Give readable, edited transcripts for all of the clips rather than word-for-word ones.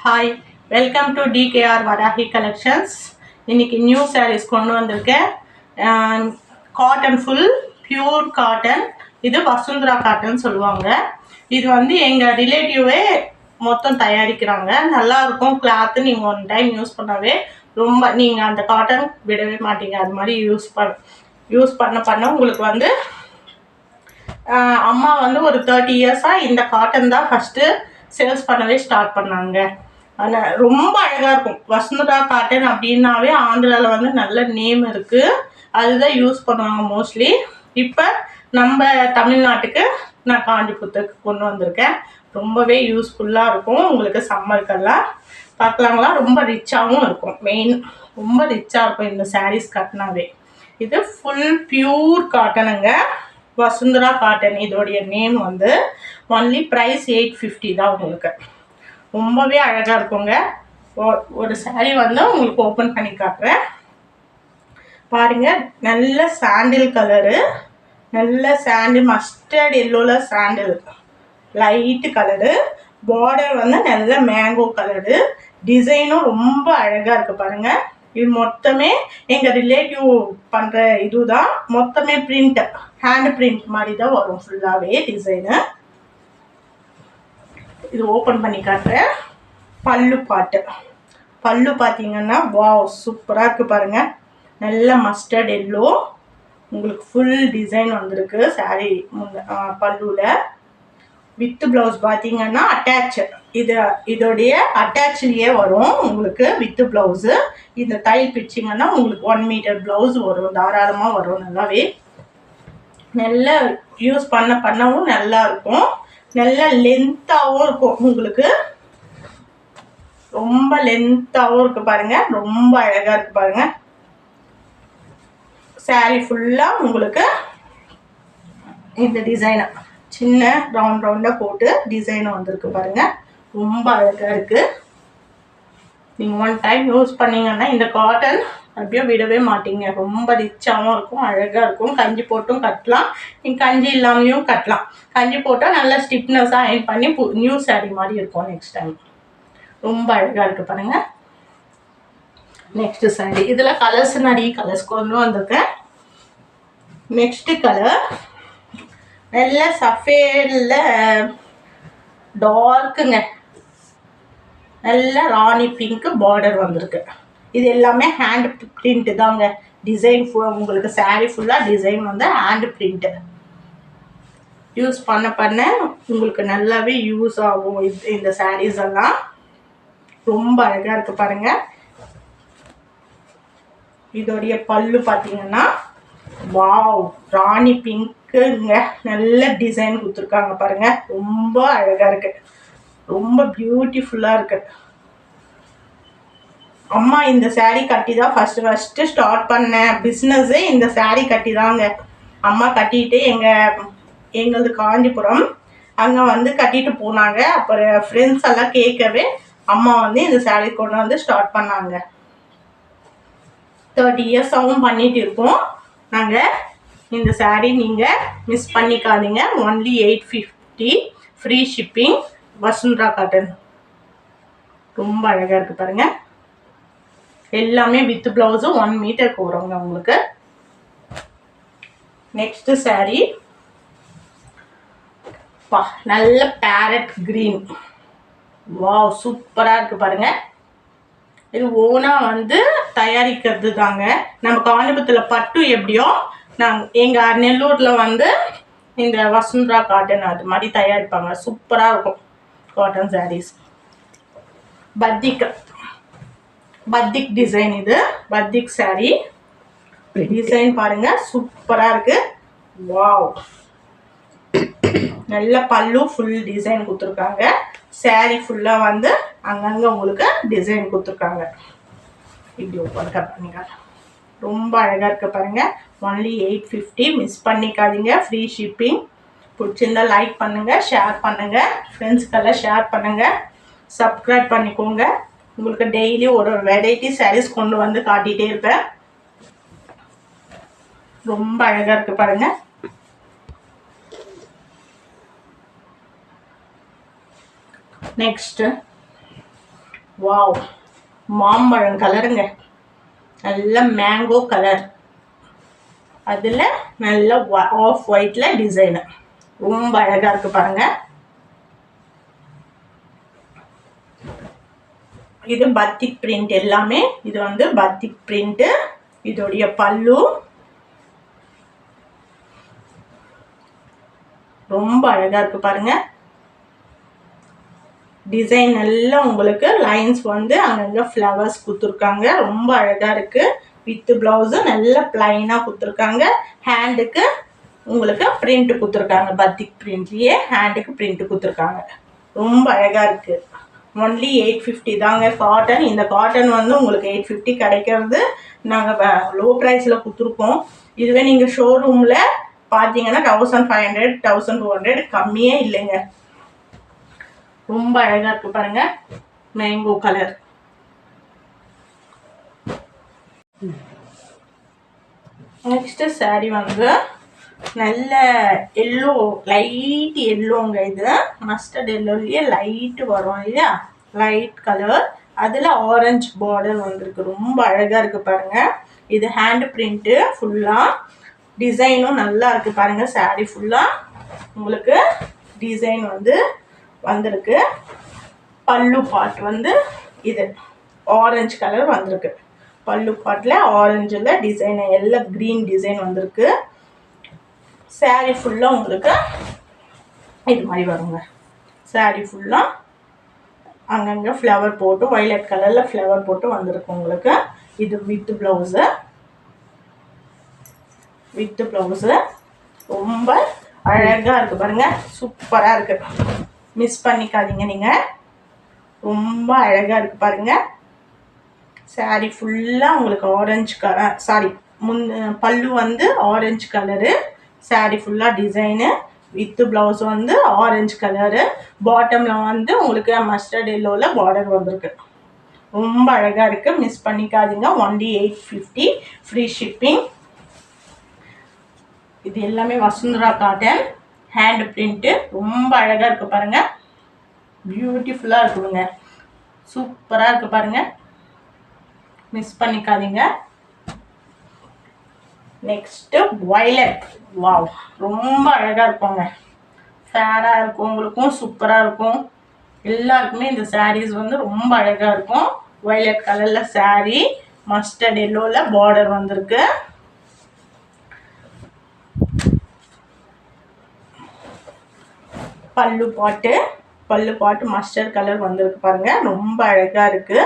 Hi, welcome to TKR Varahi collections. இன்னைக்கு new sarees கொண்டு வந்திருக்கேன். Cotton, full pure cotton. இது வசுந்தரா காட்டன் சொல்லுவாங்க. இது வந்து எங்கள் ரிலேட்டிவே மொத்தம் தயாரிக்கிறாங்க. நல்லா இருக்கும் கிளாத்து. நீங்கள் ஒன் டைம் யூஸ் பண்ணவே ரொம்ப நீங்கள் அந்த காட்டன் விடவே மாட்டீங்க. அது மாதிரி யூஸ் பண்ண உங்களுக்கு வந்து அம்மா வந்து ஒரு 30 இயர்ஸாக இந்த காட்டன் தான் ஃபஸ்ட்டு சேல்ஸ் பண்ணவே ஸ்டார்ட் பண்ணாங்க. அதில் ரொம்ப அழகாக இருக்கும். வசுந்தரா காட்டன் அப்படின்னாவே ஆந்திராவில் வந்து நல்ல நேம் இருக்குது. அதுதான் யூஸ் பண்ணுவாங்க மோஸ்ட்லி. இப்போ நம்ம தமிழ்நாட்டுக்கு நான் காஞ்சிபுரத்துக்கு கொண்டு வந்திருக்கேன். ரொம்பவே யூஸ்ஃபுல்லாக இருக்கும் உங்களுக்கு சம்மருக்கெல்லாம். பார்க்கலாங்களா, ரொம்ப ரிச்சாகவும் இருக்கும். மெயின் ரொம்ப ரிச்சாக இருக்கும் இந்த சாரீஸ் கட்டினாவே. இது ஃபுல் பியூர் காட்டனுங்க, வசுந்தரா காட்டன். இதோடைய நேம் வந்து ஒன்லி ப்ரைஸ் 850 தான். உங்களுக்கு ரொம்பவே அழகாக இருக்குங்க. ஒரு சாரீ வந்து உங்களுக்கு ஓப்பன் பண்ணி காட்டுறேன் பாருங்கள். நல்ல சாண்டில் கலரு, நல்ல சாண்டில் மஸ்டர்ட் எல்லோவில் சாண்டில் லைட்டு கலரு. பார்டர் வந்து நல்ல மேங்கோ கலரு. டிசைனும் ரொம்ப அழகாக இருக்குது பாருங்கள். இது மொத்தமே எங்கள் ரிலேட்டிவ் பண்ணுற இதுதான். மொத்தமே பிரிண்ட், ஹேண்ட் பிரிண்ட் மாதிரி தான் வரும் ஃபுல்லாகவே டிசைனு. இது ஓப்பன் பண்ணி காட்டுறேன். பல்லு பார்த்தீங்கன்னா வாவ் சூப்பராக இருக்குது பாருங்கள். நல்ல மஸ்டர்ட் எல்லோ உங்களுக்கு ஃபுல் டிசைன் வந்திருக்கு சாரீ பல்லுவில். வித்து ப்ளவுஸ் பார்த்தீங்கன்னா அட்டாச், இதோடைய அட்டாச்லேயே வரும் உங்களுக்கு வித்து ப்ளவுஸு. இந்த தையல் பிடிச்சிங்கன்னா உங்களுக்கு 1 மீட்டர் ப்ளவுஸ் வரும், தாராளமாக வரும். நல்லாவே நல்லா யூஸ் பண்ணவும் நல்லா இருக்கும். நல்ல லென்த்தாகவும் இருக்கும் உங்களுக்கு, ரொம்ப லென்த்தாகவும் இருக்குது பாருங்கள். ரொம்ப அழகாக இருக்குது பாருங்கள். சாரீ ஃபுல்லாக உங்களுக்கு இந்த டிசைனை சின்ன ரவுண்டாக போட்டு டிசைன் வந்திருக்கு பாருங்கள். ரொம்ப அழகாக இருக்குது. நீங்கள் ஒன் டைம் யூஸ் பண்ணிங்கன்னா இந்த காட்டன் அப்படியே விடவே மாட்டீங்க. ரொம்ப ரிச்சாகவும் இருக்கும், அழகாக இருக்கும். கஞ்சி போட்டும் கட்டலாம், நீங்கள் கஞ்சி இல்லாமையும் கட்டலாம். கஞ்சி போட்டால் நல்லா ஸ்டிப்னஸாக அயன் பண்ணி நியூ சாரீ மாதிரி இருக்கும் நெக்ஸ்ட் டைம். ரொம்ப அழகாக இருக்குது பாருங்கள். நெக்ஸ்ட்டு சாரீ. இதில் கலர்ஸ் நிறைய கலர்ஸ் கொண்டு வந்திருக்கேன். நெக்ஸ்ட்டு கலர் நல்ல சஃபேடில் டார்க்குங்க, நல்ல ராணி பிங்க்கு பார்டர் வந்திருக்கு. இது எல்லாமே ஹேண்ட் பிரிண்ட்டு தாங்க. டிசைன் உங்களுக்கு சாரீ ஃபுல்லாக டிசைன் வந்து ஹேண்ட் பிரிண்ட்டு. யூஸ் பண்ண உங்களுக்கு நல்லாவே யூஸ் ஆகும் இந்த சாரீஸ் எல்லாம். ரொம்ப அழகாக இருக்குது பாருங்கள். இதோடைய பல்லு பார்த்தீங்கன்னா வாவ் ராணி பிங்க்குங்க. நல்ல டிசைன் கொடுத்துருக்காங்க பாருங்கள். ரொம்ப அழகாக இருக்குது, ரொம்ப பியூட்டிஃபுல்லாக இருக்குது. அம்மா இந்த சாரீ கட்டி தான் ஃபஸ்ட்டு ஸ்டார்ட் பண்ண பிஸ்னஸ்ஸே இந்த சாரீ கட்டி தாங்க. அம்மா கட்டிட்டு எங்களது காஞ்சிபுரம் அங்கே வந்து கட்டிட்டு போனாங்க. அப்புறம் ஃப்ரெண்ட்ஸ் எல்லாம் கேட்கவே அம்மா வந்து இந்த சாரீ கொண்டு வந்து ஸ்டார்ட் பண்ணாங்க. 30 இயர்ஸாகவும் பண்ணிட்டு இருக்கோம் நாங்கள். இந்த சாரீ நீங்கள் மிஸ் பண்ணிக்காதீங்க. Only 850, free shipping. Vasundhara cotton ரொம்ப அழகாக இருக்குது பாருங்கள். எல்லாமே வித் ப்ளவுஸும் 1 மீட்டருக்கு வருங்க உங்களுக்கு. நெக்ஸ்ட்டு சாரீ நல்ல பேரட் க்ரீன். வாவ் சூப்பராக இருக்குது பாருங்கள். இது ஓனாக வந்து தயாரிக்கிறது தாங்க. நம்ம காஞ்சிபுரத்தில் பட்டு எப்படியோ எங்கள் நெல்லூரில் வந்து இந்த வசுந்தரா காட்டன் அது மாதிரி தயாரிப்பாங்க. சூப்பராக இருக்கும் காட்டன் சாரீஸ். பத்திக் டிசைன். இது பத்திக் சாரீ டிசைன் பாருங்கள், சூப்பராக இருக்குது. வாவ் நல்ல பல்லு ஃபுல் டிசைன் கொடுத்துருக்காங்க. சாரீ ஃபுல்லாக வந்து அங்கங்கே உங்களுக்கு டிசைன் கொடுத்துருக்காங்க. இப்படி ஓப்பன் பண்ணிங்க. ரொம்ப அழகாக இருக்குது பாருங்கள். ஒன்லி 850. மிஸ் பண்ணிக்காதீங்க. Free shipping. பிடிச்சிருந்தா லைக் பண்ணுங்கள், ஷேர் பண்ணுங்கள், ஃப்ரெண்ட்ஸ்க்கெல்லாம் ஷேர் பண்ணுங்கள், சப்ஸ்கிரைப் பண்ணிக்கோங்க. உங்களுக்கு டெய்லி ஒரு வெரைட்டி சாரீஸ் கொண்டு வந்து காட்டிகிட்டே இருப்பேன். ரொம்ப அழகாக இருக்குது பாருங்கள். நெக்ஸ்ட்டு வாவ், மாம்பழம் கலருங்க, நல்ல மேங்கோ கலர், அதில் நல்ல ஆஃப் ஒயிட்டில் டிசைனு, ரொம்ப அழகாக இருக்குது பாருங்கள். இது பத்திக் பிரிண்ட் எல்லாமே. இது வந்து பத்திக் பிரிண்ட். இதோடைய பல்லு ரொம்ப அழகா இருக்கு பாருங்க. டிசைன் எல்லாம் உங்களுக்கு லைன்ஸ் வந்து அங்கங்க ஃப்ளவர்ஸ் கொடுத்துருக்காங்க. ரொம்ப அழகா இருக்கு. வித் பிளவுஸ் நல்ல பிளைனா கொடுத்துருக்காங்க. ஹேண்டுக்கு உங்களுக்கு பிரிண்ட் கொடுத்துருக்காங்க. பத்திக் பிரிண்ட்லயே ஹேண்டுக்கு பிரிண்ட் கொடுத்துருக்காங்க. ரொம்ப அழகா இருக்கு. ஒன்லி 850 தாங்க காட்டன். இந்த காட்டன் வந்து உங்களுக்கு 850 கிடைக்கிறது. நாங்கள் லோ ப்ரைஸில் கொடுத்துருக்கோம். இதுவே நீங்கள் ஷோரூமில் பார்த்தீங்கன்னா 1500 1200 கம்மியே இல்லைங்க. ரொம்ப அழகாக இருக்குது பாருங்கள். Mango colour. நெக்ஸ்ட்டு சாரீ வந்து நல்ல எல்லோ, லைட் எல்லோங்க. இது மஸ்டர்ட் எல்லோலயே லைட்டு வரும் இல்லையா, லைட் கலர். அதில் ஆரஞ்சு பார்டர் வந்திருக்கு. ரொம்ப அழகாக இருக்குது பாருங்கள். இது ஹேண்ட் பிரிண்ட்டு ஃபுல்லாக. டிசைனும் நல்லா இருக்குது பாருங்கள். சாரீ ஃபுல்லாக உங்களுக்கு டிசைன் வந்து வந்திருக்கு. பல்லு பாட் வந்து இது ஆரஞ்சு கலர் வந்திருக்கு. பல்லு பாட்டில் ஆரஞ்சில் டிசைன் எல்லாம் க்ரீன் டிசைன் வந்திருக்கு. சாரீ ஃபுல்லாக உங்களுக்கு இது மாதிரி வருங்க. சாரீ ஃபுல்லாக அங்கங்கே ஃப்ளவர் போட்டு வயலட் கலரில் ஃப்ளவர் போட்டு வந்திருக்கு உங்களுக்கு. இது வித் ப்ளவுஸு. வித் ப்ளவுஸு ரொம்ப அழகாக இருக்குது பாருங்கள். சூப்பராக இருக்குது. மிஸ் பண்ணிக்காதீங்க நீங்கள். ரொம்ப அழகாக இருக்குது பாருங்கள். சாரீ ஃபுல்லாக உங்களுக்கு ஆரஞ்சு கலர், சாரி பல்லு வந்து ஆரஞ்சு கலரு. சாரீ ஃபுல்லாக டிசைனு வித் ப்ளவுஸ் வந்து ஆரஞ்சு கலரு. பாட்டமில் வந்து உங்களுக்கு மஸ்டர்ட் எல்லோவில் பார்டர் வந்திருக்கு. ரொம்ப அழகாக இருக்குது. மிஸ் பண்ணிக்காதீங்க. Only 850 free shipping. இது எல்லாமே வசுந்தரா காட்டன் ஹேண்ட் பிரிண்ட்டு. ரொம்ப அழகாக இருக்குது பாருங்கள். பியூட்டிஃபுல்லாக இருக்குதுங்க. சூப்பராக இருக்குது பாருங்கள். மிஸ் பண்ணிக்காதீங்க. Next violet. வாவ், ரொம்ப அழகாக இருக்குங்க. ஃபேராக இருக்கும், உங்களுக்கும் சூப்பராக இருக்கும். எல்லாருக்குமே இந்த சாரீஸ் வந்து ரொம்ப அழகாக இருக்கும். வயலட் கலரில் சாரீ, மஸ்டர்ட் எல்லோவில் பார்டர் வந்திருக்கு. பல்லு பாட்டு மஸ்டர்ட் கலர் வந்திருக்கு பாருங்கள். ரொம்ப அழகாக இருக்குது.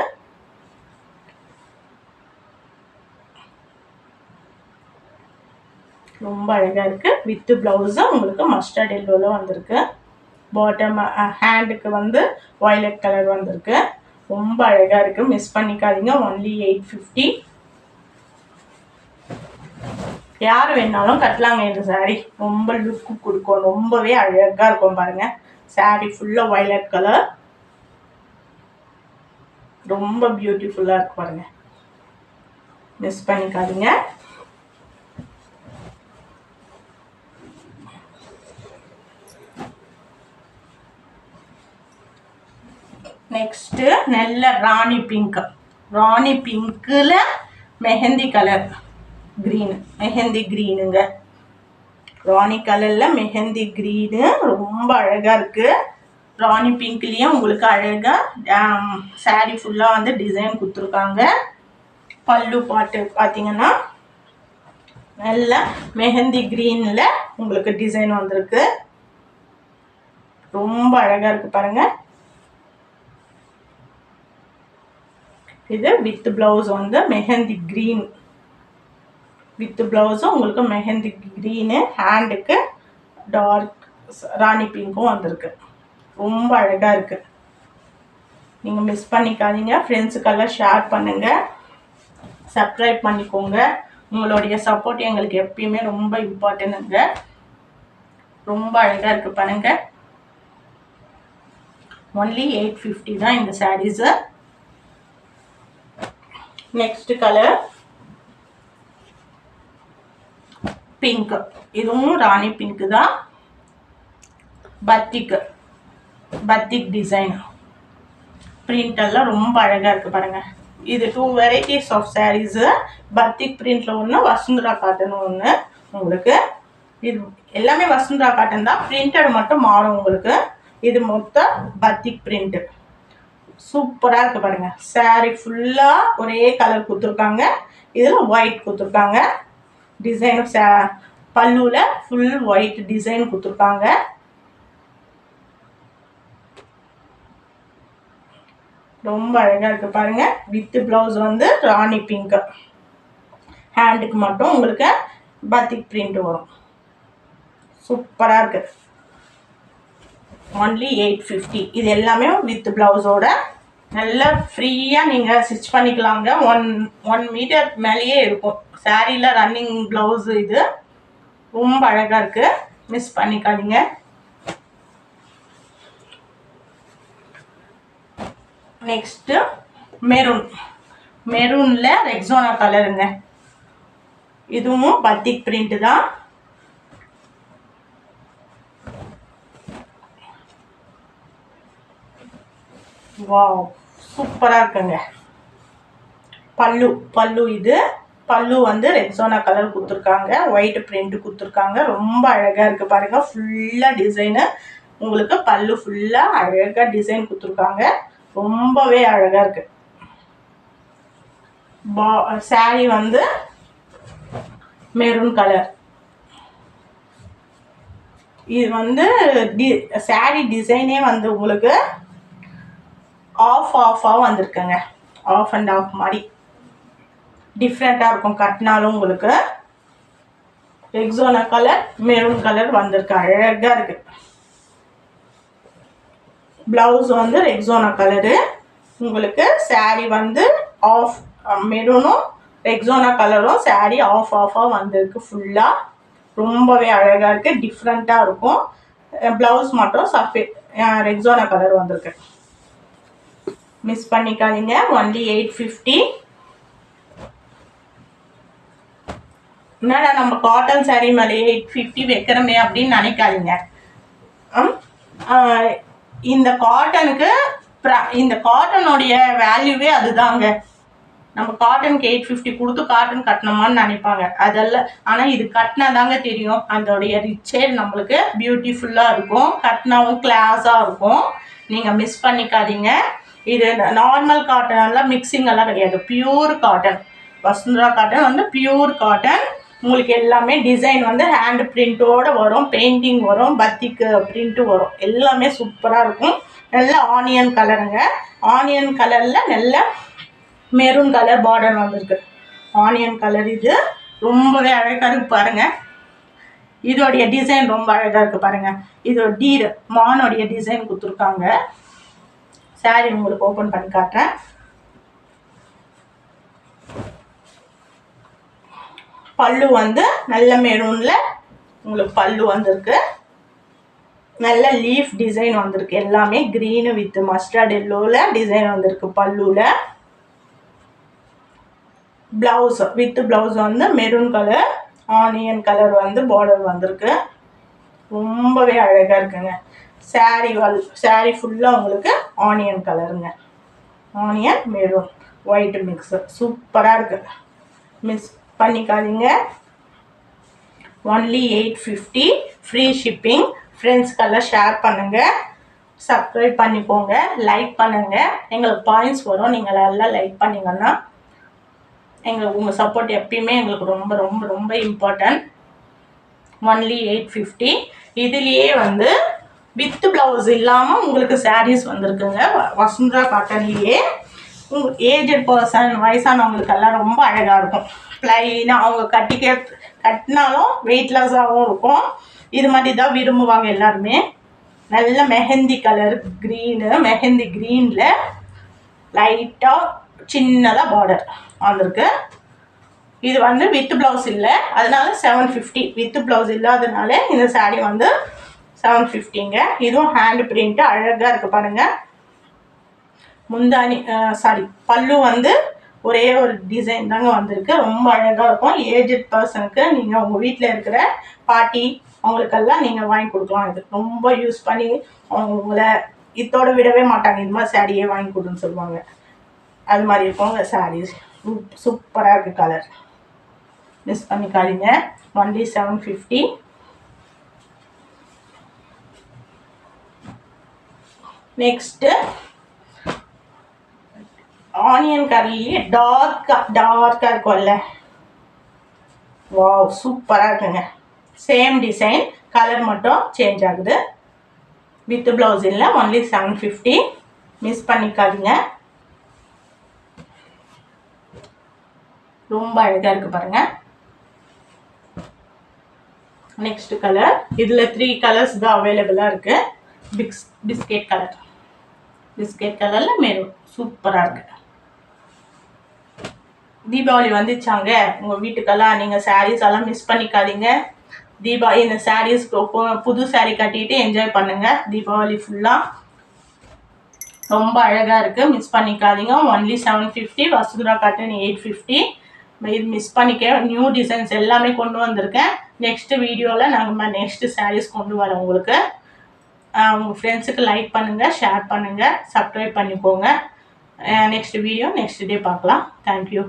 ரொம்ப அழகாக இருக்குது. வித்து ப்ளவுஸும் உங்களுக்கு மஸ்டர்ட் எல்லோவில் வந்திருக்கு. பாட்டம் ஹேண்டுக்கு வந்து வயலட் கலர் வந்திருக்கு. ரொம்ப அழகாக இருக்குது. மிஸ் பண்ணிக்காதீங்க. ஒன்லி 850. யார் வேணாலும் கட்டலாங்க இந்த சாரீ. ரொம்ப லுக்கு கொடுக்கும். ரொம்பவே அழகாக இருக்கும் பாருங்கள். சாரீ ஃபுல்லாக வயலட் கலர். ரொம்ப பியூட்டிஃபுல்லாக இருக்கு பாருங்கள். மிஸ் பண்ணிக்காதீங்க. நெக்ஸ்ட்டு நல்ல ராணி பிங்க். ராணி பிங்க்கில் மெஹந்தி கலர் க்ரீனு, மெஹந்தி க்ரீனுங்க. ராணி கலரில் மெஹந்தி க்ரீனு ரொம்ப அழகாக இருக்குது. ராணி பிங்க்லேயும் உங்களுக்கு அழகாக சாரீ ஃபுல்லாக வந்து டிசைன் கொடுத்துருக்காங்க. பல்லு பாட்டு பார்த்தீங்கன்னா நல்ல மெஹந்தி க்ரீனில் உங்களுக்கு டிசைன் வந்திருக்கு. ரொம்ப அழகாக இருக்குது பாருங்கள். இது வித் ப்ளவுஸ் வந்து மெஹந்தி க்ரீன். வித் ப்ளவுஸும் உங்களுக்கு மெஹந்தி க்ரீனு. ஹேண்டுக்கு டார்க் ராணி பிங்க்கும் வந்திருக்கு. ரொம்ப அழகாக இருக்குது. நீங்கள் மிஸ் பண்ணிக்காதீங்க. ஃப்ரெண்ட்ஸுக்கெல்லாம் ஷேர் பண்ணுங்கள். சப்ஸ்கிரைப் பண்ணிக்கோங்க. உங்களுடைய சப்போர்ட் எங்களுக்கு எப்பயுமே ரொம்ப இம்பார்ட்டன்ட்டுங்க. ரொம்ப அழகாக இருக்குது பாருங்கள். ஒன்லி 850 தான் இந்த சாரீஸு. Next colour pink. இதுவும் ராணி பிங்க் தான். பத்திக் டிசைன். பிரிண்ட் எல்லாம் ரொம்ப அழகாக இருக்குது பாருங்கள். இது 2 வெரைட்டிஸ் ஆஃப் சாரீஸு. பத்திக் பிரிண்டில் ஒன்று, வசுந்தரா காட்டன் ஒன்று. உங்களுக்கு இது எல்லாமே வசுந்தரா காட்டன் தான், பிரிண்டட் மட்டும் மாறும் உங்களுக்கு. இது மொத்தம் பத்திக் பிரிண்ட்டு. சூப்பராக இருக்குது பாருங்கள். சாரீ ஃபுல்லாக ஒரே கலர் கொடுத்துருக்காங்க. இதில் ஒயிட் கொடுத்துருக்காங்க. டிசைனும் பல்லுவில் ஃபுல் ஒயிட் டிசைன் கொடுத்துருக்காங்க. ரொம்ப அழகாக இருக்குது பாருங்கள். வித் ப்ளவுஸ் வந்து ராணி பிங்க். ஹேண்டுக்கு மட்டும் உங்களுக்கு பத்திக் பிரிண்ட் வரும். சூப்பராக இருக்குது. ஒன்லி 850. இது எல்லாமே வித் ப்ளவுஸோட நல்லா ஃப்ரீயாக நீங்கள் ஸ்டிச் பண்ணிக்கலாங்க. ஒன் மீட்டர் மேலேயே இருக்கும். சாரியில் ரன்னிங் ப்ளவுஸு. இது ரொம்ப அழகாக இருக்குது. மிஸ் பண்ணிக்காதீங்க. நெக்ஸ்ட்டு மெரூனில் ரெக்ஸோனா கலருங்க. இதுவும் பத்திக் பிரிண்ட் தான். வாவ், சூப்பராக இருக்குங்க. பல்லு இது பல்லு வந்து ரெக்ஸோனா கலர் கொடுத்துருக்காங்க. ஒயிட் பிரிண்ட் கொடுத்துருக்காங்க. ரொம்ப அழகாக இருக்குது பாருங்கள். ஃபுல்லாக டிசைனு உங்களுக்கு. பல்லு ஃபுல்லாக அழகாக டிசைன் கொடுத்துருக்காங்க. ரொம்பவே அழகாக இருக்குது. சாரி வந்து மெரூன் கலர். இது வந்து சாரி டிசைனே வந்து உங்களுக்கு ஆஃபாக வந்திருக்குங்க. ஆஃப் அண்ட் ஆஃப் மாதிரி டிஃப்ரெண்ட்டாக இருக்கும். கட்டினாலும் உங்களுக்கு ரெக்ஸோனா கலர் மெரூன் கலர் வந்திருக்கு. அழகாக இருக்குது. ப்ளவுஸ் வந்து ரெக்ஸோனா கலரு. உங்களுக்கு சாரீ வந்து ஆஃப் மெரூனும் ரெக்ஸோனா கலரும் சாரீ ஆஃபாக வந்திருக்கு ஃபுல்லாக. ரொம்பவே அழகாக இருக்குது. டிஃப்ரெண்ட்டாக இருக்கும். ப்ளவுஸ் மட்டும் ரெக்ஸோனா கலர் வந்திருக்கு. மிஸ் பண்ணிக்காதீங்க. ஒன்லி 850. என்னடா நம்ம காட்டன் சாரீ மேலே 850 வைக்கிறோமே அப்படின்னு நினைக்காதீங்க. இந்த காட்டனுக்கு இந்த காட்டனுடைய வேல்யூவே அதுதாங்க. நம்ம காட்டனுக்கு 850 கொடுத்து காட்டன் கட்டணுமான்னு நினைப்பாங்க. அதெல்லாம். ஆனால் இது கட்டினா தாங்க தெரியும் அதோடைய ரிச்சே நம்மளுக்கு பியூட்டிஃபுல்லாக இருக்கும். கட்டினாவும் கிளாஸாக இருக்கும். நீங்கள் மிஸ் பண்ணிக்காதீங்க. இது நார்மல் காட்டன் எல்லாம் மிக்சிங் எல்லாம் கிடையாது. Pure cotton. வசுந்தரா காட்டன் வந்து பியூர் காட்டன். உங்களுக்கு எல்லாமே டிசைன் வந்து ஹேண்ட் பிரிண்ட்டோடு வரும். பெயிண்டிங் வரும். பத்திக்கு பிரிண்ட்டு வரும். எல்லாமே சூப்பராக இருக்கும். நல்ல ஆனியன் கலருங்க. ஆனியன் கலரில் நல்ல மெரூன் கலர் பார்டர் வந்திருக்கு. Onion colour. இது ரொம்பவே அழகாக இருக்குது பாருங்கள். இதோடைய டிசைன் ரொம்ப அழகாக இருக்குது பாருங்கள். இது மானோடைய டிசைன் கொடுத்துருக்காங்க. சாரி உங்களுக்கு ஓப்பன் பண்ணி காட்டுறேன். பல்லு வந்து நல்ல மெரூனில் உங்களுக்கு பல்லு வந்திருக்கு. நல்ல லீஃப் டிசைன் வந்திருக்கு. எல்லாமே க்ரீனு வித் மஸ்டர்ட் எல்லோவில் டிசைன் வந்திருக்கு பல்லுவில். ப்ளவுஸ் வித் ப்ளவுஸ் வந்து மெரூன் கலர் ஆனியன் கலர் வந்து பார்டர் வந்திருக்கு. ரொம்பவே அழகாக இருக்குங்க. சாரீ ஃபுல்லாக உங்களுக்கு ஆனியன் கலருங்க. Onion maroon white mix. சூப்பராக இருக்குது. மிஸ் பண்ணிக்காதீங்க. ஒன்லி 850. Free shipping. ஃப்ரெண்ட்ஸ்க்கெல்லாம் ஷேர் பண்ணுங்கள். சப்ஸ்கிரைப் பண்ணிக்கோங்க. லைக் பண்ணுங்கள். எங்களுக்கு பாயிண்ட்ஸ் வரும். நீங்கள் எல்லாம் லைக் பண்ணிங்கன்னா உங்கள் சப்போர்ட் எப்பயுமே எங்களுக்கு ரொம்ப ரொம்ப ரொம்ப இம்பார்ட்டன்ட். ஒன்லி 850. இதுலேயே வந்து வித் ப்ளவுஸ் இல்லாமல் உங்களுக்கு சாரீஸ் வந்திருக்குங்க. வசுந்தரா காட்டன்லேயே ஏஜட் பர்சன் வயசானவங்களுக்கெல்லாம் ரொம்ப அழகாக இருக்கும். ப்ளைனாக அவங்க கட்டினாலும் வெயிட்லெஸ்ஸாகவும் இருக்கும். இது மாதிரி தான் விரும்புவாங்க எல்லாருமே. நல்ல மெஹந்தி கலர் க்ரீனு. மெஹந்தி க்ரீனில் லைட்டாக சின்னதாக பார்டர் வந்திருக்கு. இது வந்து வித் ப்ளவுஸ் இல்லை, அதனால 750. வித் ப்ளவுஸ் இல்லாததுனால இந்த சாரீ வந்து 750ங்க. இதுவும் ஹேண்ட் பிரிண்ட்டு அழகாக இருக்குது பாருங்கள். முந்தானி பல்லு வந்து ஒரே ஒரு டிசைன் தாங்க வந்திருக்கு. ரொம்ப அழகாக இருக்கும். ஏஜட் பர்சனுக்கு நீங்கள் உங்கள் வீட்டில் இருக்கிற பாட்டி அவங்களுக்கெல்லாம் நீங்கள் வாங்கி கொடுக்கலாம். இது ரொம்ப யூஸ் பண்ணி உங்களை இதோட விடவே மாட்டாங்க, இது மாதிரி சாரியே வாங்கி கொடுன்னு சொல்லுவாங்க. அது மாதிரி இருக்கும் சாரீஸ். சூப்பராக இருக்குது கலர், மிஸ் பண்ணிக்காதீங்க. ஒன்லி 750. நெக்ஸ்ட்டு ஆனியன் கலர்லேயே டார்க்காக இருக்கும்ல, வாவ் சூப்பராக இருக்குங்க. சேம் டிசைன், கலர் மட்டும் சேஞ்ச் ஆகுது. வித் ப்ளவுஸ் இல்லை, ஒன்லி 750. மிஸ் பண்ணிக்காதீங்க. ரொம்ப அழகாக இருக்குது பாருங்கள். நெக்ஸ்ட் கலர், இதில் 3 கலர்ஸ் தான் அவைலபிளாக இருக்குது. பிஸ்கெட் கலர், பிஸ்கெட் கலரில் மெரூன் சூப்பராக இருக்குது. தீபாவளி வந்துச்சாங்க, உங்கள் வீட்டுக்கெல்லாம் நீங்கள் சாரீஸ் எல்லாம் மிஸ் பண்ணிக்காதீங்க. தீபாவளி இந்த சாரீஸ் புது சாரீ கட்டிட்டு என்ஜாய் பண்ணுங்கள் தீபாவளி ஃபுல்லாக. ரொம்ப அழகாக இருக்குது, மிஸ் பண்ணிக்காதீங்க. ஒன்லி 750. வசுந்தரா காட்டன் 850. இது மிஸ் பண்ணிக்க. நியூ டிசைன்ஸ் எல்லாமே கொண்டு வந்திருக்கேன். நெக்ஸ்ட் வீடியோவில் நாங்கள் நெக்ஸ்ட் சாரீஸ் கொண்டு வரோம் உங்களுக்கு. உங்கள் ஃப்ரெண்ட்ஸுக்கு லைக் பண்ணுங்கள், ஷேர் பண்ணுங்கள், சப்ஸ்கிரைப் பண்ணிக்கோங்க. நெக்ஸ்ட் வீடியோ நெக்ஸ்ட் டே பார்க்கலாம். தேங்க்யூ.